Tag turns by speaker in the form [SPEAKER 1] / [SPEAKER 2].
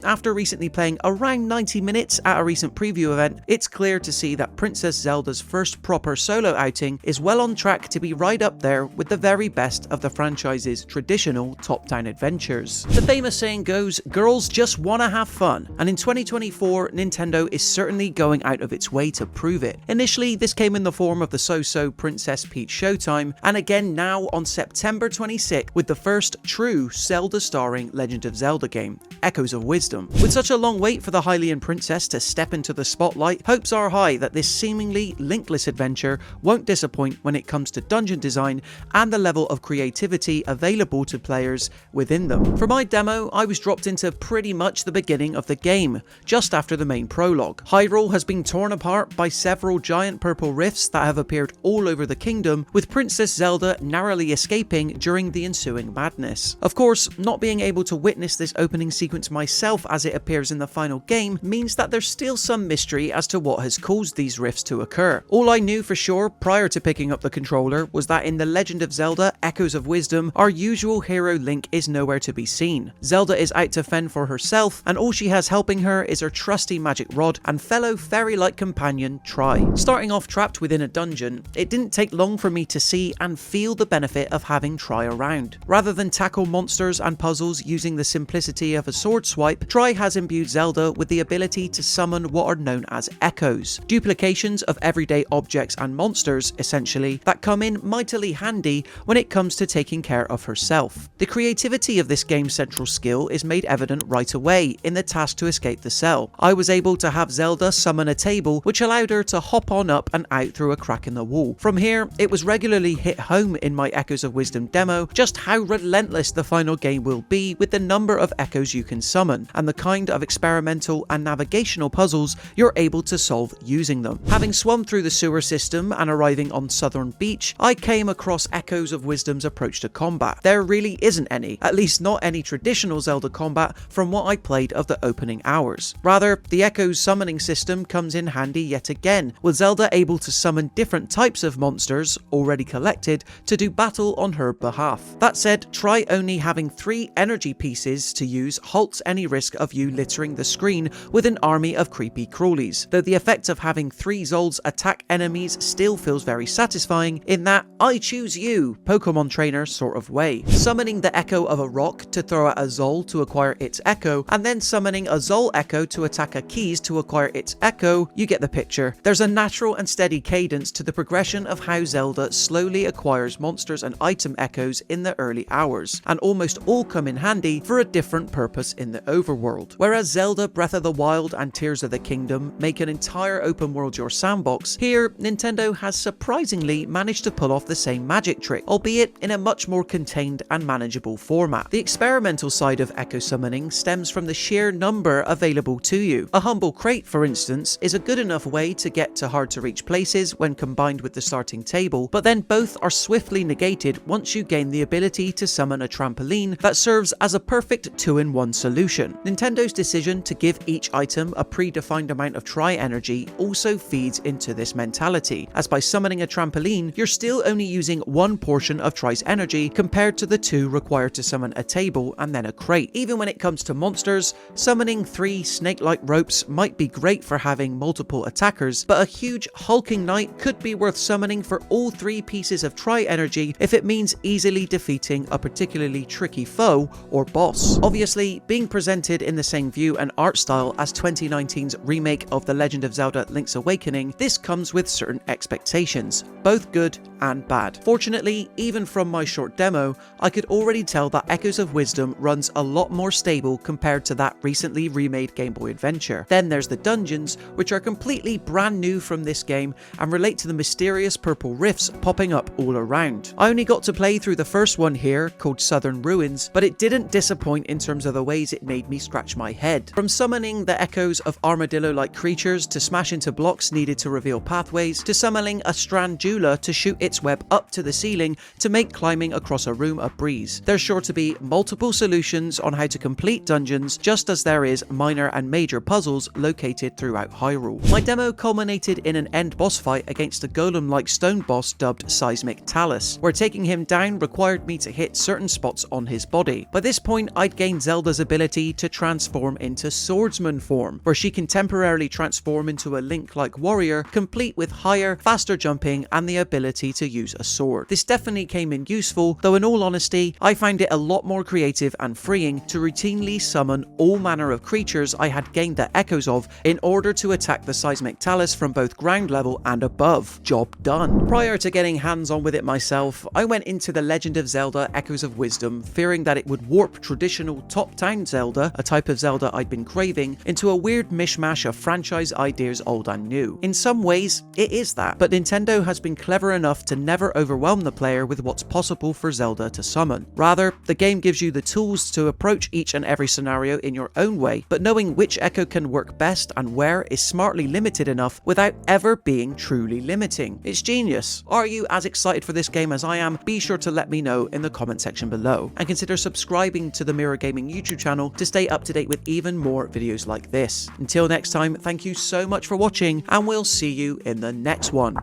[SPEAKER 1] after recently playing around 90 minutes at a recent preview event, it's clear to see that Princess Zelda's first proper solo outing is well on track to be right up there with the very best of the franchise's traditional top-down adventures. The famous saying goes, girls just wanna have fun, and in 2024, Nintendo is certainly going out of its way to prove it. Initially, this came in the form of the so-so Princess Peach Showtime, and again now on September 26th with the first true Zelda-starring Legend of Zelda game, Echoes of Wisdom. With such a long wait for the Hylian Princess to step into the spotlight, hopes are high that this seemingly linkless adventure won't disappoint when it comes to dungeon design and the level of creativity available to players within them. For my demo, I was dropped into pretty much the beginning of the game, just after the main prologue. Hyrule has been torn apart by several giant purple rifts that have appeared all over the kingdom, with Princess Zelda narrowly escaping during the ensuing madness. Of course, not being able to witness this opening sequence myself as it appears in the final game means that there's still some mystery as to what has caused these rifts to occur. All I knew for sure prior to picking up the controller was that in The Legend of Zelda Echoes of Wisdom, our usual hero Link is nowhere to be seen. Zelda is out to fend for herself, and all she has helping her is her trusty magic rod and fellow fairy-like companion Tri. Starting off trapped within a dungeon, it didn't take long for me to see and feel the benefit of having Tri around. Rather than tackle monsters and puzzles using the simplicity of a sword swipe, Tri has imbued Zelda with the ability to summon what are known as echoes, duplications of everyday objects and monsters, essentially, that come in mightily handy when it comes to taking care of herself. The creativity of this game's central skill is made evident right away in the task to escape the cell. I was able to have Zelda summon a table which allowed her to hop on up and out through a crack in the wall. From here, it was regularly hit home in my Echoes of Wisdom demo just how relentless the final game will be with the number of echoes you can summon, and the kind of experimental and navigational puzzles you're able to solve using them. Having swum through the sewer system and arriving on Southern Beach, I came across Echoes of Wisdom's approach to combat. There really isn't any, at least not any traditional Zelda combat from what I played of the opening hours. Rather, the Echoes summoning system comes in handy yet again, with Zelda able to summon different types of monsters, already collected, to do battle on her behalf. That said, try only having 3 energy pieces to use halts any risk of you littering the screen with an army of creepy crawlies, though the effect of having 3 Zolds attack enemies still feels very satisfying in that I choose you Pokemon trainer sort of way. Summoning the echo of a rock to throw at a Zol to acquire its echo, and then summoning a Zol echo to attack a Keys to acquire its echo, you get the picture. There's a natural and steady cadence to the progression of how Zelda slowly acquires monsters and item echoes in the early hours, and almost all come in handy for a different purpose in the overworld. Whereas Zelda Breath of the Wild and Tears of the Kingdom make an entire open world your sandbox, here Nintendo has surprisingly managed to pull off the same magic trick, albeit in a much more contained and manageable format. The experimental side of echo summoning stems from the sheer number available to you. A humble crate, for instance, is a good enough way to get to hard to reach places when combined with the starting table, but then both are swiftly negated once you gain the ability to summon a trampoline that serves as a perfect 2-in-1 solution. Nintendo's decision to give each item a predefined amount of Tri energy also feeds into this mentality, as by summoning a trampoline, you're still only using 1 portion of Tri's energy compared to the 2 required to summon a table and then a crate. Even when it comes to monsters, summoning 3 snake-like ropes might be great for having multiple attackers, but a huge hulking knight could be worth summoning for all 3 pieces of Tri energy if it means easily defeating a particularly tricky foe or boss. Obviously, being presented in the same view and art style as 2019's remake of The Legend of Zelda Link's Awakening, this comes with certain expectations, both good and bad. Fortunately, even from my short demo, I could already tell that Echoes of Wisdom runs a lot more stable compared to that recently remade Game Boy Adventure. Then there's the dungeons, which are completely brand new from this game and relate to the mysterious purple rifts popping up all around. I only got to play through the first one here, called Southern Ruins, but it didn't disappoint in terms of the ways it made me scratch my head. From summoning the echoes of armadillo-like creatures to smash into blocks needed to reveal pathways, to summoning a Strandula to shoot its web up to the ceiling to make climbing across a room a breeze. There's sure to be multiple solutions on how to complete dungeons, just as there is minor and major puzzles located throughout Hyrule. My demo culminated in an end boss fight against a golem-like stone boss dubbed Seismic Talus, where taking him down required me to hit certain spots on his body. By this point, I'd gained Zelda's ability to transform into swordsman form, where she can temporarily transform into a Link-like warrior, complete with higher, faster jumping and the ability to use a sword. This definitely came in useful, though in all honesty, I find it a lot more creative and freeing to routinely summon all manner of creatures I had gained the echoes of in order to attack the seismic talus from both ground level and above. Job done. Prior to getting hands-on with it myself, I went into the Legend of Zelda Echoes of Wisdom fearing that it would warp traditional top-down Zelda, a type of Zelda I'd been craving, into a weird mishmash of franchise ideas old and new. In some ways, it is that, but Nintendo has been clever enough to never overwhelm the player with what's possible for Zelda to summon. Rather, the game gives you the tools to approach each and every scenario in your own way, but knowing which echo can work best and where is smartly limited enough without ever being truly limiting. It's genius. Are you as excited for this game as I am? Be sure to let me know in the comment section below, and consider subscribing to the Mirror Gaming YouTube channel to stay up to date with even more videos like this. Until next time, thank you so much for watching, and we'll see you in the next one.